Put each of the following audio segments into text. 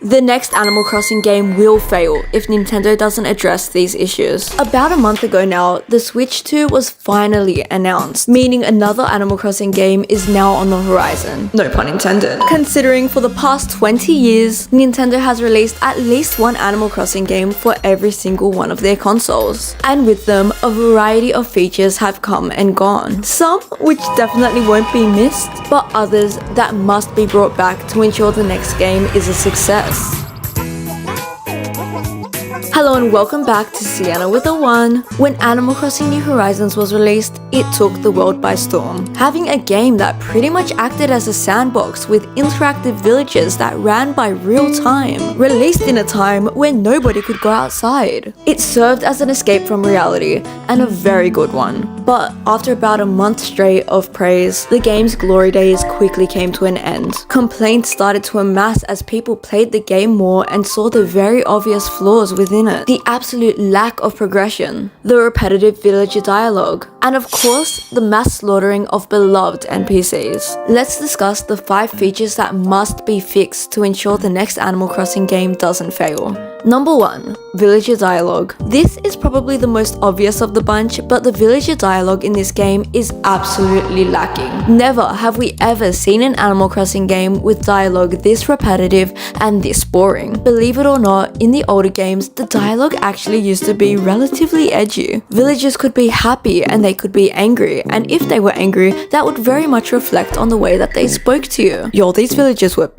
The next Animal Crossing game will fail if Nintendo doesn't address these issues. About a month ago now, the Switch 2 was finally announced, meaning another Animal Crossing game is now on the horizon. No pun intended. Considering for the past 20 years, Nintendo has released at least one Animal Crossing game for every single one of their consoles. And with them, a variety of features have come and gone. Some which definitely won't be missed, but others that must be brought back to ensure the next game is a success. Hello and welcome back to Sienna with a 1. When Animal Crossing New Horizons was released, it took the world by storm. Having a game that pretty much acted as a sandbox with interactive villages that ran by real time, released in a time when nobody could go outside. It served as an escape from reality, and a very good one. But after about a month straight of praise, the game's glory days quickly came to an end. Complaints started to amass as people played the game more and saw the very obvious flaws within it. The absolute lack of progression, the repetitive villager dialogue, and of course, the mass slaughtering of beloved NPCs. Let's discuss the 5 features that must be fixed to ensure the next Animal Crossing game doesn't fail. Number 1. Villager dialogue. This is probably the most obvious of the bunch, but the villager dialogue in this game is absolutely lacking. Never have we ever seen an Animal Crossing game with dialogue this repetitive and this boring. Believe it or not, in the older games, the dialogue actually used to be relatively edgy. Villagers could be happy and they could be angry, and if they were angry, that would very much reflect on the way that they spoke to you. Yo, these villagers were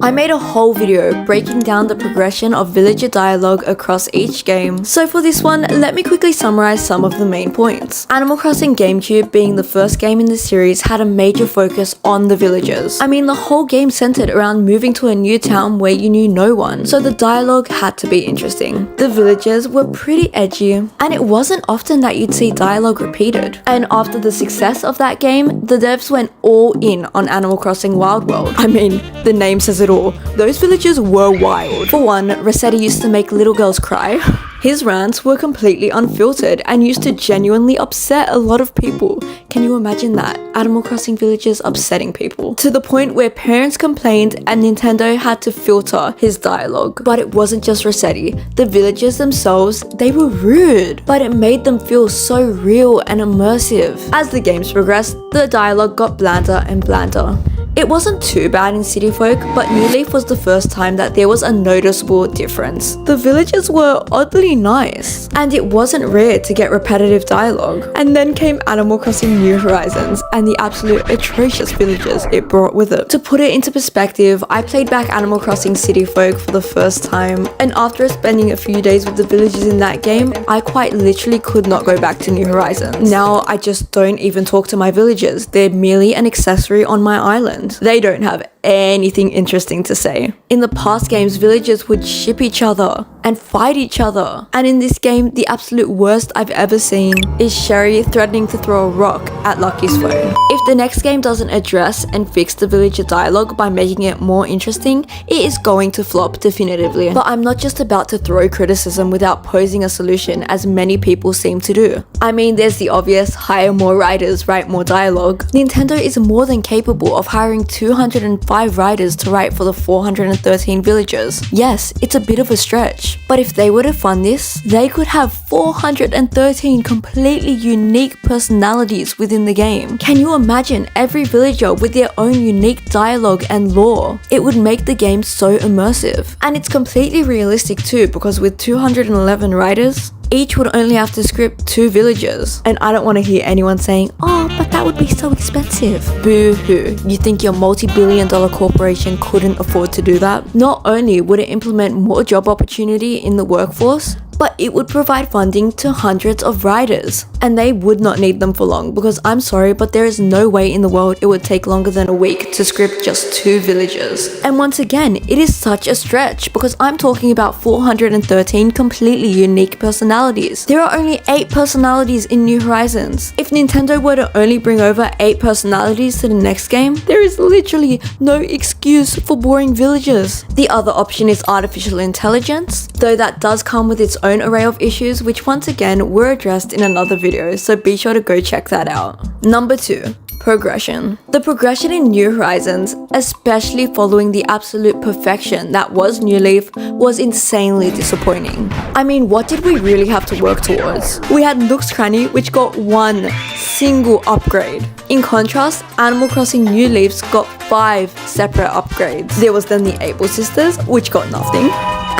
I made a whole video breaking down the progression of villager dialogue across each game, so for this one, let me quickly summarize some of the main points. Animal Crossing GameCube, being the first game in the series, had a major focus on the villagers. I mean, the whole game centered around moving to a new town where you knew no one, so the dialogue had to be interesting. The villagers were pretty edgy, and it wasn't often that you'd see dialogue repeated. And after the success of that game, the devs went all in on Animal Crossing Wild World. I mean, the name says it all. Those villagers were wild. For one, Rossetti used to make little girls cry. His rants were completely unfiltered and used to genuinely upset a lot of people. Can you imagine that? Animal Crossing villagers upsetting people. To the point where parents complained and Nintendo had to filter his dialogue. But it wasn't just Rossetti. The villagers themselves, they were rude. But it made them feel so real and immersive. As the games progressed, the dialogue got blander and blander. It wasn't too bad in City Folk, but New Leaf was the first time that there was a noticeable difference. The villagers were oddly nice, and it wasn't rare to get repetitive dialogue. And then came Animal Crossing New Horizons, and the absolute atrocious villagers it brought with it. To put it into perspective, I played back Animal Crossing City Folk for the first time, and after spending a few days with the villagers in that game, I quite literally could not go back to New Horizons. Now, I just don't even talk to my villagers. They're merely an accessory on my island. They don't have anything interesting to say. In the past games, villagers would ship each other and fight each other. And in this game, the absolute worst I've ever seen is Sherry threatening to throw a rock at Lucky's phone. If the next game doesn't address and fix the villager dialogue by making it more interesting, it is going to flop definitively. But I'm not just about to throw criticism without posing a solution, as many people seem to do. I mean, there's the obvious, hire more writers, write more dialogue. Nintendo is more than capable of hiring 205 writers to write for the 413 villagers. Yes, it's a bit of a stretch, but if they were to fund this, they could have 413 completely unique personalities within the game. Can you imagine every villager with their own unique dialogue and lore? It would make the game so immersive. And it's completely realistic too, because with 211 writers, each would only have to script 2 villagers. And I don't want to hear anyone saying, oh, but that would be so expensive. Boo-hoo. You think your multi-billion-dollar corporation couldn't afford to do that? Not only would it implement more job opportunity in the workforce, but it would provide funding to hundreds of writers. And they would not need them for long, because I'm sorry, but there is no way in the world it would take longer than a week to script just 2 villagers. And once again, it is such a stretch, because I'm talking about 413 completely unique personalities. There are only 8 personalities in New Horizons. If Nintendo were to only bring over 8 personalities to the next game, there is literally no excuse for boring villagers. The other option is artificial intelligence, though that does come with its own array of issues, which once again were addressed in another video, so be sure to go check that out. Number 2. progression. The progression in New Horizons, especially following the absolute perfection that was New Leaf, was insanely disappointing. I mean, what did we really have to work towards? We had Nook's Cranny, which got one single upgrade. In contrast, Animal Crossing New Leafs got 5 separate upgrades. There was then the Able Sisters, which got nothing,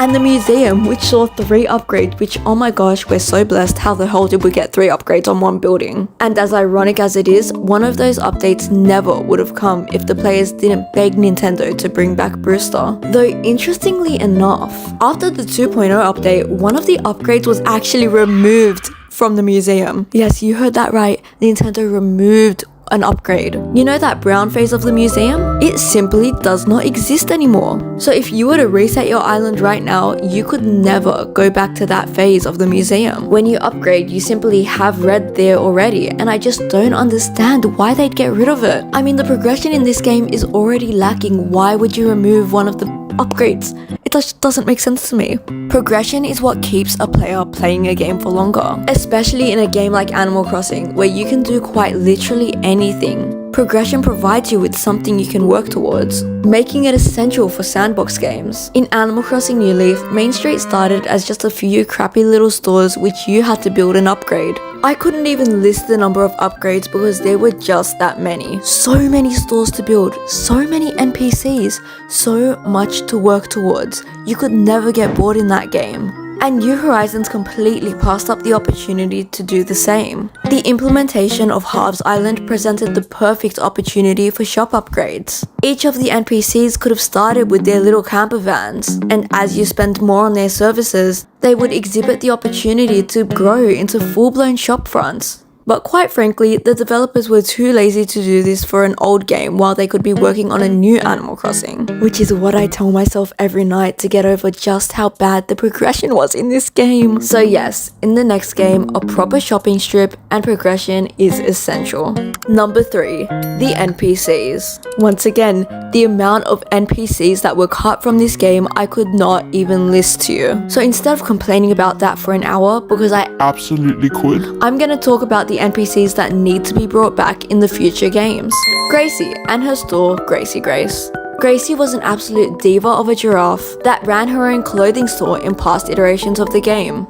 and the museum, which saw 3 upgrades, which, oh my gosh, we're so blessed. How the hell did we get 3 upgrades on one building? And as ironic as it is, one of those updates never would have come if the players didn't beg Nintendo to bring back Brewster. Though interestingly enough, after the 2.0 update, one of the upgrades was actually removed from the museum. Yes, you heard that right. Nintendo removed an upgrade. You know that brown phase of the museum? It simply does not exist anymore. So if you were to reset your island right now, you could never go back to that phase of the museum. When you upgrade, you simply have red there already, and I just don't understand why they'd get rid of it. I mean, the progression in this game is already lacking. Why would you remove one of the upgrades? It just doesn't make sense to me. Progression is what keeps a player playing a game for longer, especially in a game like Animal Crossing, where you can do quite literally anything. Progression provides you with something you can work towards, making it essential for sandbox games. In Animal Crossing New Leaf, Main Street started as just a few crappy little stores which you had to build and upgrade. I couldn't even list the number of upgrades because there were just that many. So many stores to build, so many NPCs, so much to work towards. You could never get bored in that game. And New Horizons completely passed up the opportunity to do the same. The implementation of Halves Island presented the perfect opportunity for shop upgrades. Each of the NPCs could have started with their little camper vans, and as you spend more on their services, they would exhibit the opportunity to grow into full-blown shop fronts. But quite frankly, the developers were too lazy to do this for an old game while they could be working on a new Animal Crossing. Which is what I tell myself every night to get over just how bad the progression was in this game. So yes, in the next game, a proper shopping strip and progression is essential. Number 3, the NPCs. Once again, the amount of NPCs that were cut from this game I could not even list to you. So instead of complaining about that for an hour, because I absolutely could, I'm gonna talk about the NPCs that need to be brought back in the future games. Gracie and her store, Gracie Grace. Gracie was an absolute diva of a giraffe that ran her own clothing store in past iterations of the game.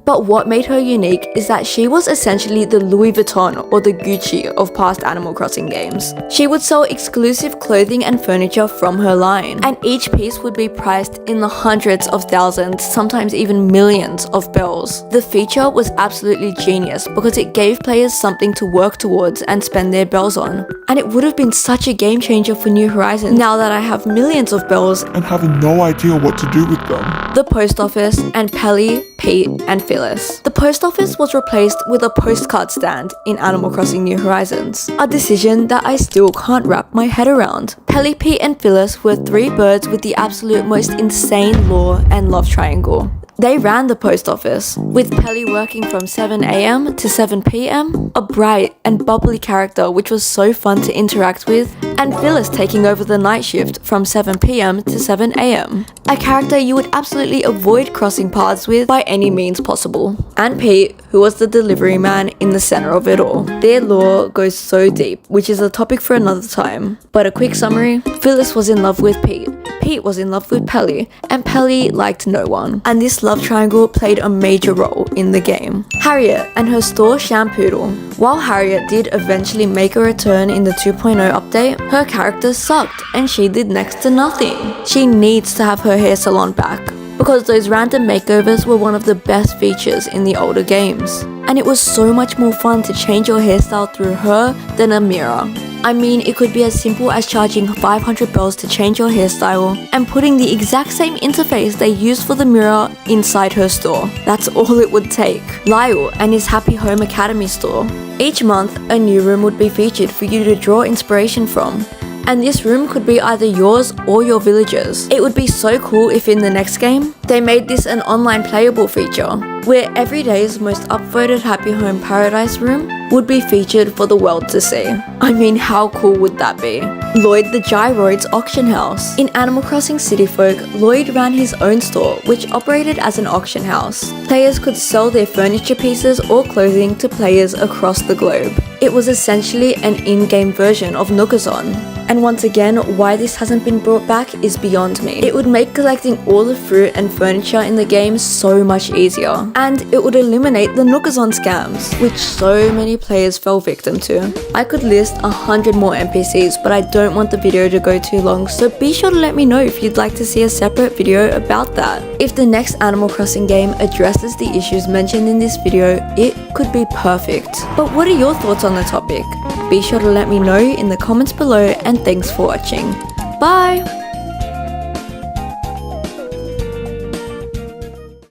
But what made her unique is that she was essentially the Louis Vuitton or the Gucci of past Animal Crossing games. She would sell exclusive clothing and furniture from her line, and each piece would be priced in the hundreds of thousands, sometimes even millions of bells. The feature was absolutely genius because it gave players something to work towards and spend their bells on. And it would have been such a game changer for New Horizons now that I have millions of bells and have no idea what to do with them. The post office and Pelly, Pete, and Phyllis. The post office was replaced with a postcard stand in Animal Crossing New Horizons, a decision that I still can't wrap my head around. Pelly, Pete, and Phyllis were 3 birds with the absolute most insane lore and love triangle. They ran the post office, with Pelly working from 7 AM to 7 PM, a bright and bubbly character which was so fun to interact with, and Phyllis taking over the night shift from 7 PM to 7 AM, a character you would absolutely avoid crossing paths with by any means possible. And Pete, who was the delivery man in the center of it all. Their lore goes so deep, which is a topic for another time. But a quick summary, Phyllis was in love with Pete. Pete was in love with Pelly, and Pelly liked no one. And this love triangle played a major role in the game. Harriet and her store Shampoodle. While Harriet did eventually make a return in the 2.0 update, her character sucked and she did next to nothing. She needs to have her hair salon back, because those random makeovers were one of the best features in the older games. And it was so much more fun to change your hairstyle through her than a mirror. I mean, it could be as simple as charging 500 bells to change your hairstyle and putting the exact same interface they used for the mirror inside her store. That's all it would take. Lyle and his Happy Home Academy store. Each month, a new room would be featured for you to draw inspiration from. and this room could be either yours or your village's. It would be so cool if in the next game, they made this an online playable feature, where every day's most upvoted Happy Home Paradise room would be featured for the world to see. I mean, how cool would that be? Lloyd the Gyroid's auction house. In Animal Crossing City Folk, Lloyd ran his own store, which operated as an auction house. Players could sell their furniture pieces or clothing to players across the globe. It was essentially an in-game version of Nookazon. And once again, why this hasn't been brought back is beyond me. It would make collecting all the fruit and furniture in the game so much easier. And it would eliminate the Nookazon scams, which so many players fell victim to. I could list 100 more NPCs, but I don't want the video to go too long, so be sure to let me know if you'd like to see a separate video about that. If the next Animal Crossing game addresses the issues mentioned in this video, it could be perfect. But what are your thoughts on the topic? Be sure to let me know in the comments below, and thanks for watching. Bye!